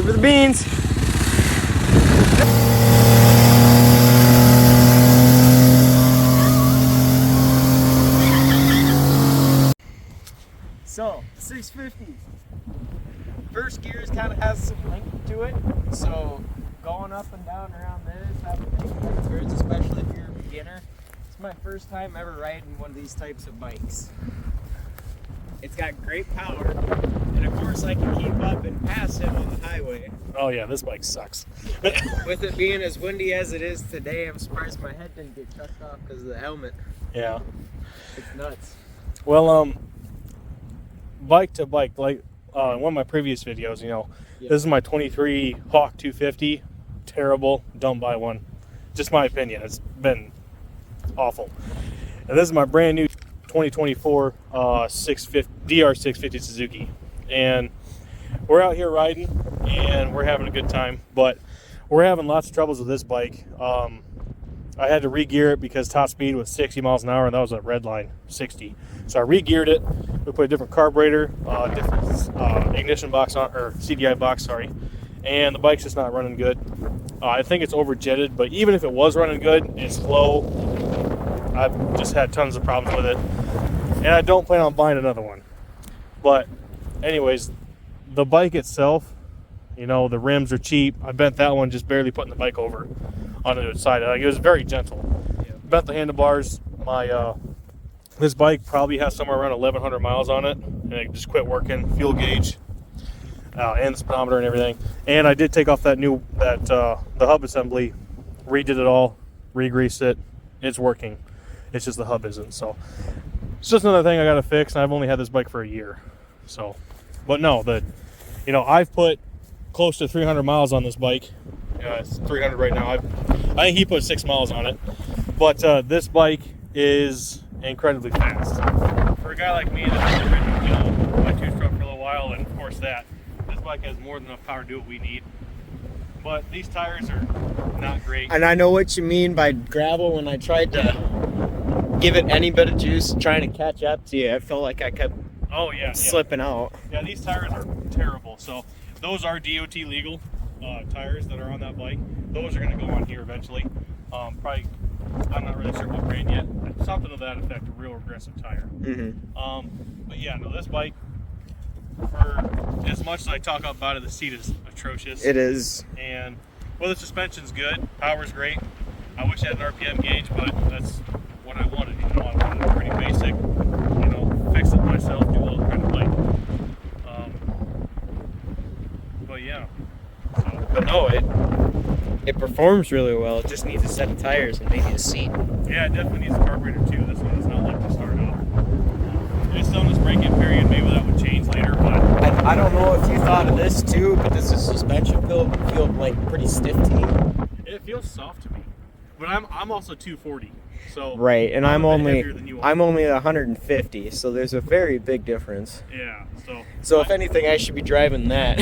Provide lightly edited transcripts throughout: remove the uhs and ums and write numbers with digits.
for the beans. So, the 650. First gears kind of has some length to it, so going up and down around this, having good, especially if you're a beginner. It's my first time ever riding one of these types of bikes. It's got great power, and of course I can keep up and pass him on the highway. Oh yeah, this bike sucks. With it being as windy as it is today, I'm surprised my head didn't get chucked off because of the helmet. Yeah. It's nuts. Well, bike to bike, like one of my previous videos, you know, Yeah. This is my 23 Hawk 250. Terrible. Don't buy one. Just my opinion. It's been awful. And this is my brand new 2024 650 DR 650 Suzuki. And we're out here riding and we're having a good time, but we're having lots of troubles with this bike. I had to re-gear it because top speed was 60 miles an hour, and that was a red line 60. So I re-geared it. We put a different carburetor, different ignition box on, or CDI box, sorry. And the bike's just not running good. I think it's over-jetted, but even if it was running good, it's slow. I've just had tons of problems with it, and I don't plan on buying another one. But anyways, the bike itself, you know, the rims are cheap. I bent that one just barely putting the bike over on the side. Like, it was very gentle. Yeah. Bent the handlebars. My this bike probably has somewhere around 1,100 miles on it, and it just quit working. Fuel gauge, and the speedometer and everything. And I did take off the hub assembly, redid it all, re-greased it. It's working. It's just the hub isn't. So it's just another thing I got to fix. And I've only had this bike for a year. So, but no, I've put close to 300 miles on this bike. It's 300 right now. I think he put 6 miles on it. But this bike is incredibly fast. For a guy like me that's only ridden, my two-stroke for a little while, and of course this bike has more than enough power to do what we need. But these tires are not great. And I know what you mean by gravel. When I tried to give it any bit of juice, trying to catch up to you, I felt like I kept slipping out. Yeah, these tires are terrible. So those are DOT legal tires that are on that bike. Those are going to go on here eventually. Probably, I'm not really sure what brand yet. Something to that effect, a real aggressive tire. Mm-hmm. But yeah, no, this bike, for as much as I talk about it, the seat is atrocious. It is. And well, the suspension's good, power's great. I wish I had an RPM gauge, but that's what I wanted. You know, I wanted a pretty basic, you know, fix it myself, do a little kind of bike. But yeah. So, But no, it performs really well. It just needs a set of tires and maybe a seat. yeah, it definitely needs a carburetor too. This one is not like to start off. It's still in this break-in period. Maybe that would change later, but I don't know if you thought of this too, but does the suspension feel like pretty stiff to you? it feels soft to me. But I'm also 240, so Right, and I'm a bit only heavier than you are. 150, so there's a very big difference. Yeah, So if anything, I should be driving that.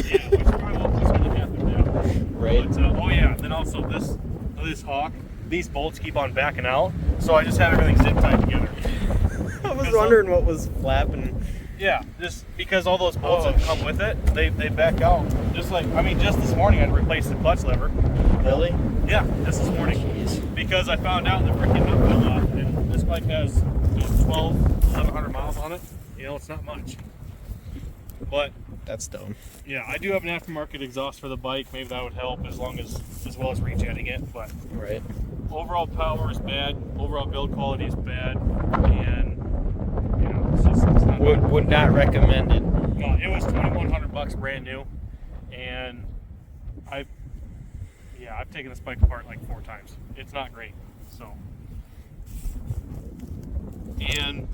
yeah, which probably won't push me to half now. Right. But, oh yeah, then also this Hawk, these bolts keep on backing out, so I just have everything zip tied together. I was wondering what was flapping. Yeah, just because all those bolts that come with it, they back out. Just this morning I had to replace the clutch lever. Really? Yeah, this morning. Jeez. Because I found out the freaking nut fell off, and this bike has 1,100 miles on it. You know, it's not much. But That's dumb. yeah, I do have an aftermarket exhaust for the bike. Maybe that would help as well as rejetting it. But Right. overall power is bad. Overall build quality is bad, and you know, it's not. Would not recommend it. No, it was $2,100 brand new, and I've taken this bike apart like 4 times. It's not great. So, and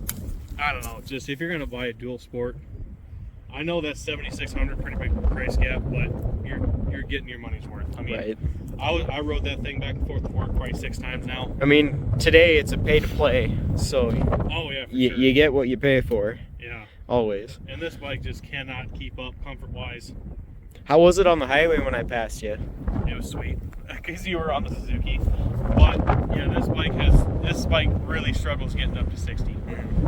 I don't know, just if you're gonna buy a dual sport, I know that's $7,600, pretty big price gap, but you're getting your money's worth. I mean, Right. I rode that thing back and forth to work probably 6 times now. I mean, today it's a pay to play, so Oh yeah, for sure. you get what you pay for, Yeah, always. and this bike just cannot keep up comfort-wise. How was it on the highway when I passed you? It was sweet because you were on the Suzuki, but yeah, this bike really struggles getting up to 60.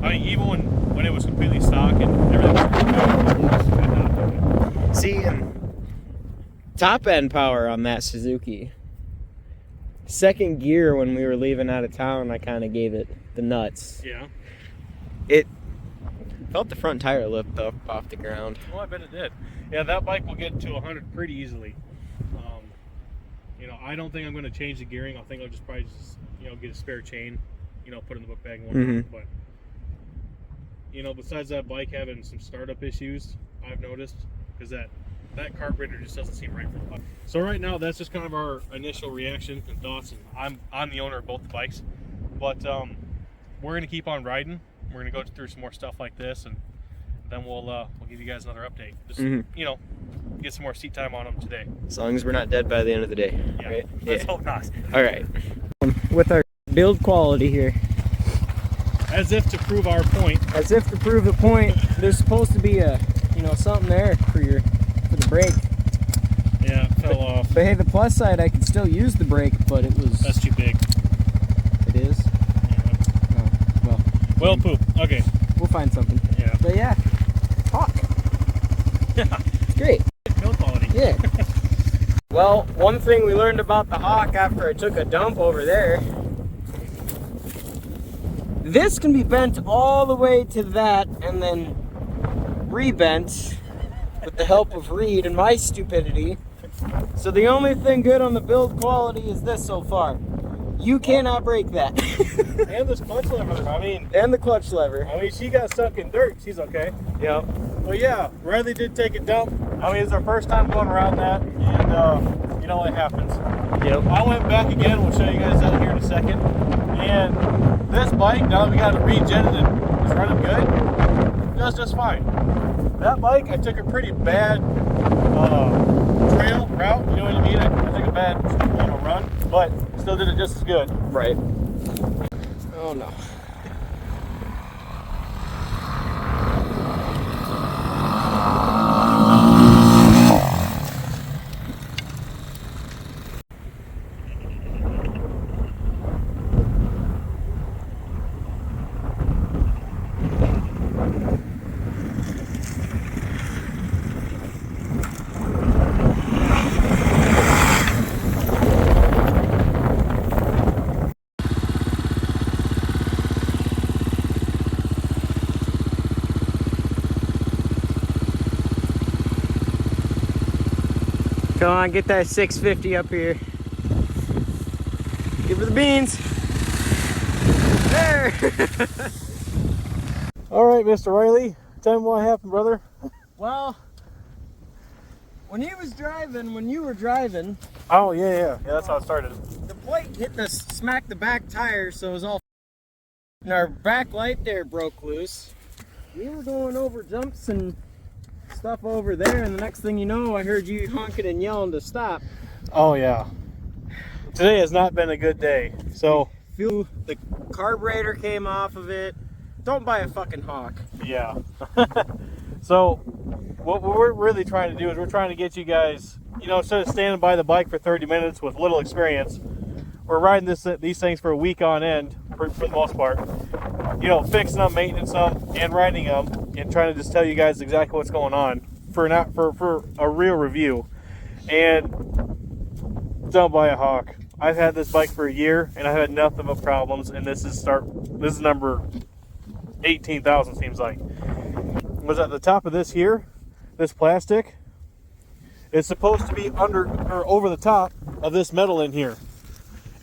I mean, even when it was completely stock and everything was good, it could not do it. See, and top end power on that Suzuki. Second gear when we were leaving out of town, I kind of gave it the nuts. Yeah. It felt the front tire lift up off the ground. Well, I bet it did. Yeah, that bike will get to 100 pretty easily. You know, I don't think I'm going to change the gearing. I think I'll just probably just, you know, get a spare chain, you know, put in the book bag and whatnot. But, you know, besides that bike having some startup issues, I've noticed, because that carburetor just doesn't seem right for the bike. So right now, that's just kind of our initial reaction and thoughts. And I'm the owner of both the bikes, but we're going to keep on riding. We're going to go through some more stuff like this, and then we'll give you guys another update. Just, you know, get some more seat time on them today. As long as we're not dead by the end of the day. Yeah, right? let's hope not. All right. With our build quality here. As if to prove our point. As if to prove the point, there's supposed to be a, you know, something there for the brake. Yeah, it fell off. But hey, the plus side, I could still use the brake, but it was... That's too big. It is? Yeah. Oh, well, poop. Okay. We'll find something. Yeah. But yeah, Hawk. Yeah. It's great. Build quality. Yeah. Well, one thing we learned about the Hawk after I took a dump over there, this can be bent all the way to that and then rebent with the help of Reid and my stupidity. So the only thing good on the build quality is this so far. You cannot break that. And this clutch lever, I mean. And the clutch lever. I mean, she got stuck in dirt. She's okay. Yeah. Well, yeah, Riley did take a dump. I mean, it's our first time going around that, and, you know, it happens. Yep. I went back again. We'll show you guys that here in a second. And this bike, now that we got it regenerated and it's running good, does just fine. That bike, I took a pretty bad trail route, you know what I mean? I took a bad, you know, run, but still did it just as good. Right. Oh no. Come on, get that 650 up here. Give her the beans. There. All right, Mr. Riley, tell me what happened, brother. Well, when you were driving. Oh, yeah, that's how it started. The plate hit smacked the back tire, so it was all. And our back light there broke loose. We were going over jumps and stuff over there, and the next thing you know, I heard you honking and yelling to stop. Oh yeah. Today has not been a good day. So The carburetor came off of it. Don't buy a fucking Hawk. yeah. So what we're really trying to do is we're trying to get you guys, you know, instead of standing by the bike for 30 minutes with little experience, we're riding these things for a week on end for the most part. You know, fixing them, maintaining them, and riding them, and trying to just tell you guys exactly what's going on for a real review. And don't buy a Hawk. I've had this bike for a year, and I've had nothing but problems. And this is number 18,000 seems like. Was at the top of this here, this plastic. It's supposed to be under or over the top of this metal in here.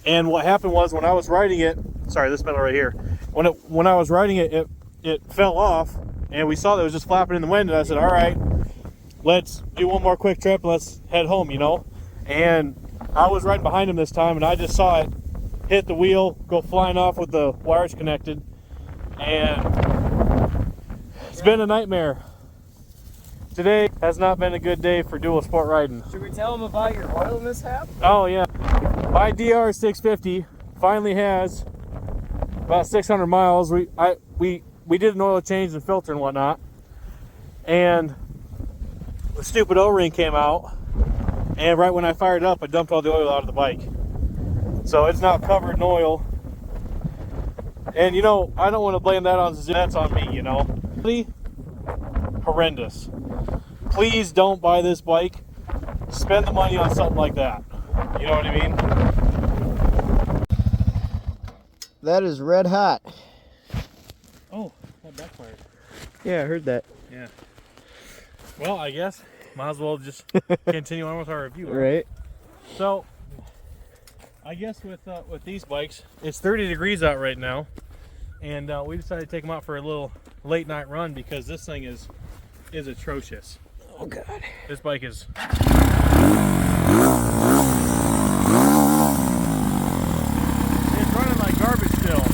And what happened was when I was riding it, sorry, this metal right here. When I was riding it, it fell off, and we saw that it was just flapping in the wind. And I said, all right, let's do one more quick trip. Let's head home, you know. And I was right behind him this time, and I just saw it hit the wheel, go flying off with the wires connected, and it's been a nightmare. Today has not been a good day for dual sport riding. Should we tell them about your oil mishap? Oh yeah, my DR 650 finally has about 600 miles. We did an oil change and filter and whatnot, and the stupid O-ring came out, and right when I fired up, I dumped all the oil out of the bike. So it's now covered in oil. And you know, I don't want to blame that on Suzuki. That's on me, you know. Really horrendous. Please don't buy this bike. spend the money on something like that. You know what I mean? That is red hot. Oh, that backfired. Yeah, I heard that. Yeah. Well, I guess might as well just continue on with our review. Right. So, I guess with these bikes, it's 30 degrees out right now, and we decided to take them out for a little late night run because this thing is atrocious. Oh God. This bike is. It's running like garbage still.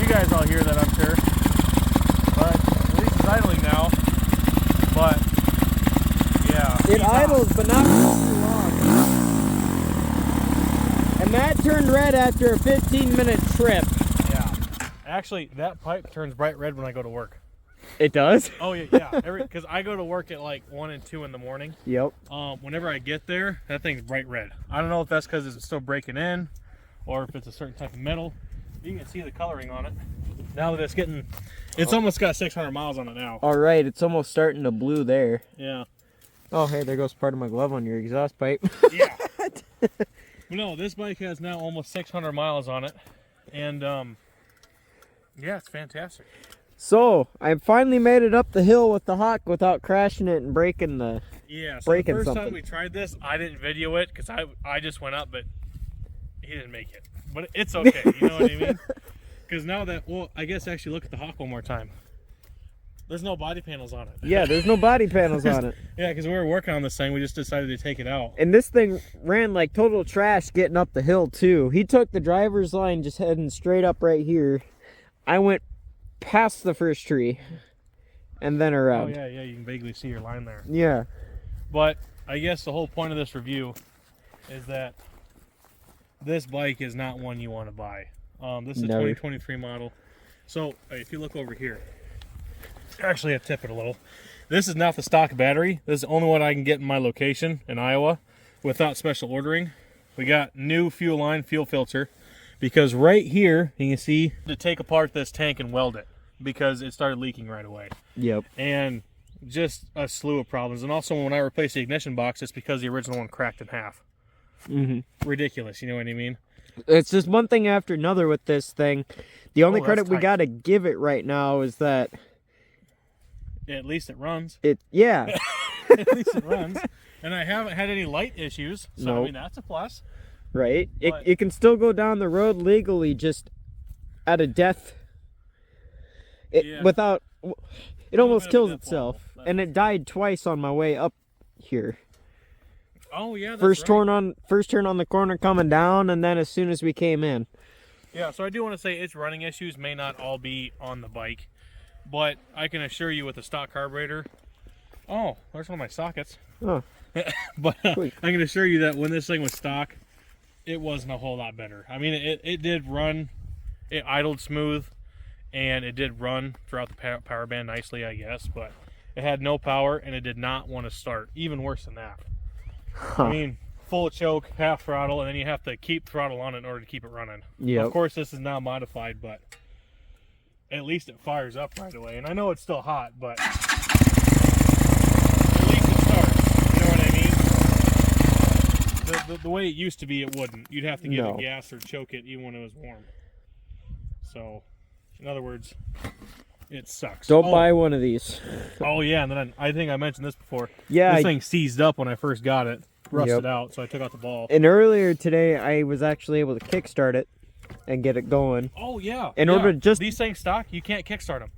You guys all hear that, I'm sure. But at least it's idling now. But yeah. It idles, but not for too long. And that turned red after a 15-minute trip. Yeah. Actually, that pipe turns bright red when I go to work. It does? Oh yeah. Because I go to work at like 1 and 2 in the morning. Yep. Whenever I get there, that thing's bright red. I don't know if that's because it's still breaking in, or if it's a certain type of metal. You can see the coloring on it. Now that it's almost got 600 miles on it now. All right, it's almost starting to blue there. Yeah. Oh, hey, there goes part of my glove on your exhaust pipe. Yeah. No, this bike has now almost 600 miles on it, and yeah, it's fantastic. So, I finally made it up the hill with the Hawk without crashing it and breaking the... Yeah, so breaking the first something. time we tried this, I didn't video it because I just went up, but he didn't make it. But it's okay, you know what I mean? Because now that, well, I guess actually look at the Hawk one more time. There's no body panels on it. Yeah, there's no body panels on it. Yeah, because we were working on this thing, we just decided to take it out. And this thing ran like total trash getting up the hill too. He took the driver's line just heading straight up right here. I went past the first tree and then around. Oh yeah, you can vaguely see your line there. Yeah. But I guess the whole point of this review is that this bike is not one you want to buy. This is a 2023 model. So if you look over here, actually I tip it a little. This is not the stock battery. This is the only one I can get in my location in Iowa without special ordering. We got new fuel line, fuel filter, because right here you can see to take apart this tank and weld it because it started leaking right away. Yep. And just a slew of problems. And also when I replaced the ignition box, it's because the original one cracked in half. Mm-hmm. Ridiculous, you know what I mean? It's just one thing after another with this thing. The only credit we tight. got to give it right now is that At least it runs. Yeah. At least it runs. And I haven't had any light issues, so Nope. I mean that's a plus. Right? But- It can still go down the road legally, just at a death. Without... It almost kills itself. And it died twice on my way up here. Oh yeah, that's First right. turn on the corner coming down, and then as soon as we came in. Yeah, so I do want to say its running issues may not all be on the bike, but I can assure you with the stock carburetor. Oh, there's one of my sockets. Oh. But I Sweet. can assure you that when this thing was stock, it wasn't a whole lot better. I mean, it did run, it idled smooth, and it did run throughout the power band nicely, I guess, but it had no power, and it did not want to start. Even worse than that. Huh. I mean, full choke, half throttle, and then you have to keep throttle on it in order to keep it running. Yep. Of course, this is now modified, but at least it fires up right away. And I know it's still hot, but at least it starts. You know what I mean? The way it used to be, it wouldn't. You'd have to give it gas or choke it even when it was warm. So, in other words, it sucks. Don't buy one of these. Oh yeah, and then I think I mentioned this before. Yeah. This thing seized up when I first got it, rusted out, so I took out the ball. And earlier today, I was actually able to kickstart it and get it going. Oh yeah. In order to just... These things stock, you can't kickstart them.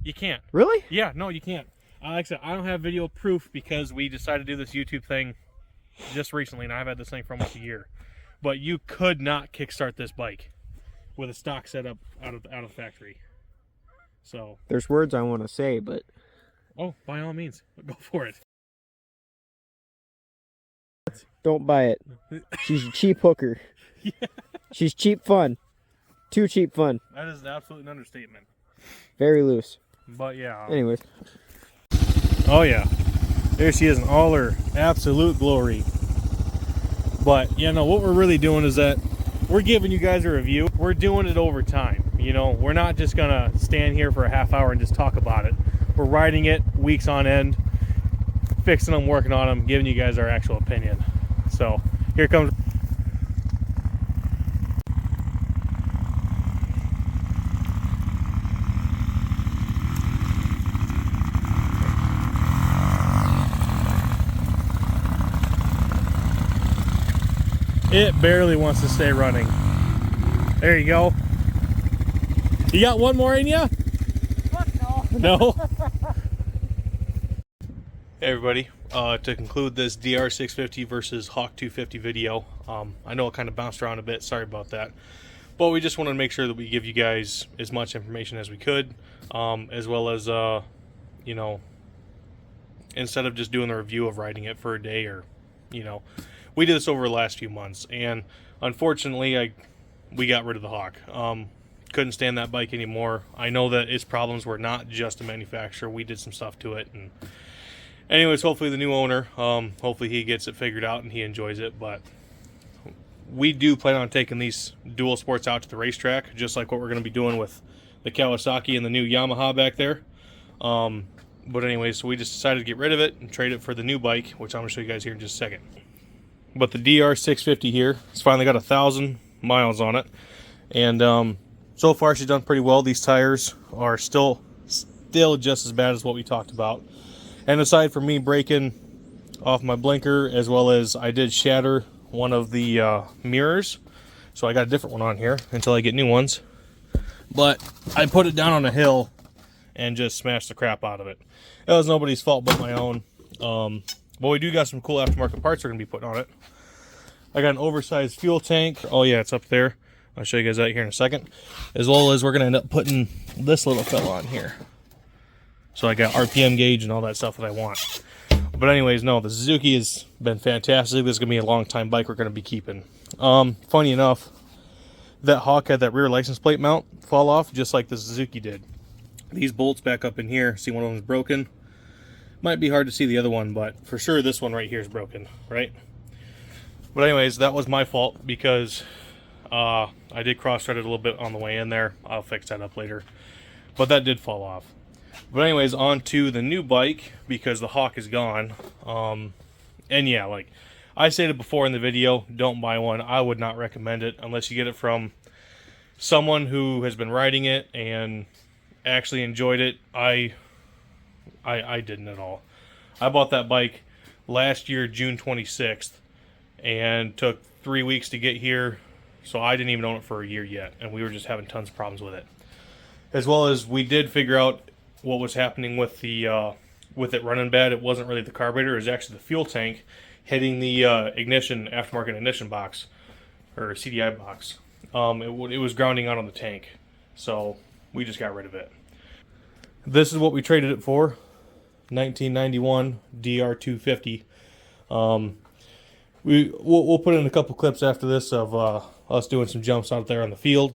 You can't. Really? Yeah, no, you can't. Like I said, I don't have video proof because we decided to do this YouTube thing just recently, and I've had this thing for almost a year. But you could not kickstart this bike with a stock setup out of the factory. So there's words I want to say, but oh, by all means, go for it. don't buy it. She's a cheap hooker. Yeah. She's cheap fun. Too cheap fun. That is absolutely an understatement. Very loose. But yeah. Anyways. Oh yeah. There she is in all her absolute glory. But yeah, no, what we're really doing is that we're giving you guys a review. We're doing it over time. You know, we're not just gonna stand here for a half hour and just talk about it. We're riding it weeks on end. fixing them, working on them, giving you guys our actual opinion. So here comes. It barely wants to stay running. There you go. You got one more in you? Fuck no. No? Hey everybody, to conclude this DR 650 versus Hawk 250 video, I know it kind of bounced around a bit, sorry about that. But we just wanted to make sure that we give you guys as much information as we could, as well as, you know, instead of just doing the review of riding it for a day or, you know, we did this over the last few months, and unfortunately we got rid of the Hawk. Couldn't stand that bike anymore. I know that its problems were not just a manufacturer. We did some stuff to it, and anyways, hopefully the new owner, hopefully he gets it figured out and he enjoys it. But we do plan on taking these dual sports out to the racetrack, just like what we're going to be doing with the Kawasaki and the new Yamaha back there. But anyways, so we just decided to get rid of it and trade it for the new bike, which I'm going to show you guys here in just a second. But the DR 650 here, it's finally got 1,000 miles on it, and so far she's done pretty well. These tires are still just as bad as what we talked about. And aside from me breaking off my blinker, as well as I did shatter one of the mirrors, so I got a different one on here until I get new ones. But I put it down on a hill and just smashed the crap out of it. It was nobody's fault but my own. But we do got some cool aftermarket parts we're going to be putting on it. I got an oversized fuel tank. Oh yeah, it's up there. I'll show you guys that here in a second. As well as we're going to end up putting this little fella on here. So I got RPM gauge and all that stuff that I want. But anyways, no, the Suzuki has been fantastic. This is going to be a long time bike we're going to be keeping. Funny enough, that Hawk had that rear license plate mount fall off just like the Suzuki did. These bolts back up in here, see one of them is broken. Might be hard to see the other one, but for sure this one right here is broken, right? But anyways, that was my fault because I did cross-thread it a little bit on the way in there. I'll fix that up later. But that did fall off. But anyways, on to the new bike, because the Hawk is gone. And yeah, like I stated before in the video, don't buy one. I would not recommend it unless you get it from someone who has been riding it and actually enjoyed it. I didn't at all. I bought that bike last year, June 26th, and took 3 weeks to get here, so I didn't even own it for a year yet, and we were just having tons of problems with it. As well as we did figure out what was happening with the with it running bad. It wasn't really the carburetor, it was actually the fuel tank hitting the aftermarket ignition box, or CDI box. It was grounding out on the tank, so we just got rid of it. This is what we traded it for. 1991 DR 250. We'll put in a couple clips after this of us doing some jumps out there on the field.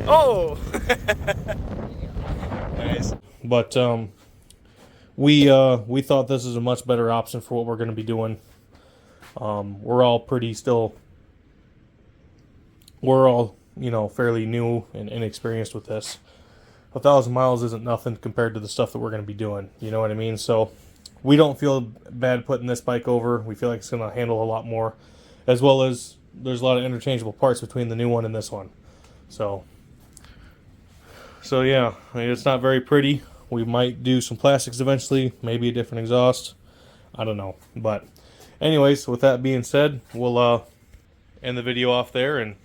Oh! Nice. But we thought this is a much better option for what we're going to be doing. We're all, you know, fairly new and inexperienced with this. 1,000 miles isn't nothing compared to the stuff that we're going to be doing. You know what I mean? So we don't feel bad putting this bike over. We feel like it's going to handle a lot more, as well as there's a lot of interchangeable parts between the new one and this one. So yeah, I mean, it's not very pretty. We might do some plastics eventually, maybe a different exhaust. I don't know. But anyways, with that being said, we'll end the video off there, and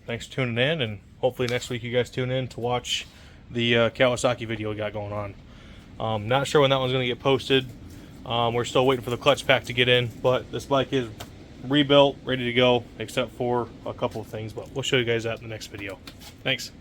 thanks for tuning in, and hopefully next week you guys tune in to watch the Kawasaki video we got going on. Not sure when that one's going to get posted. We're still waiting for the clutch pack to get in, but this bike is rebuilt, ready to go, except for a couple of things, but we'll show you guys that in the next video. Thanks.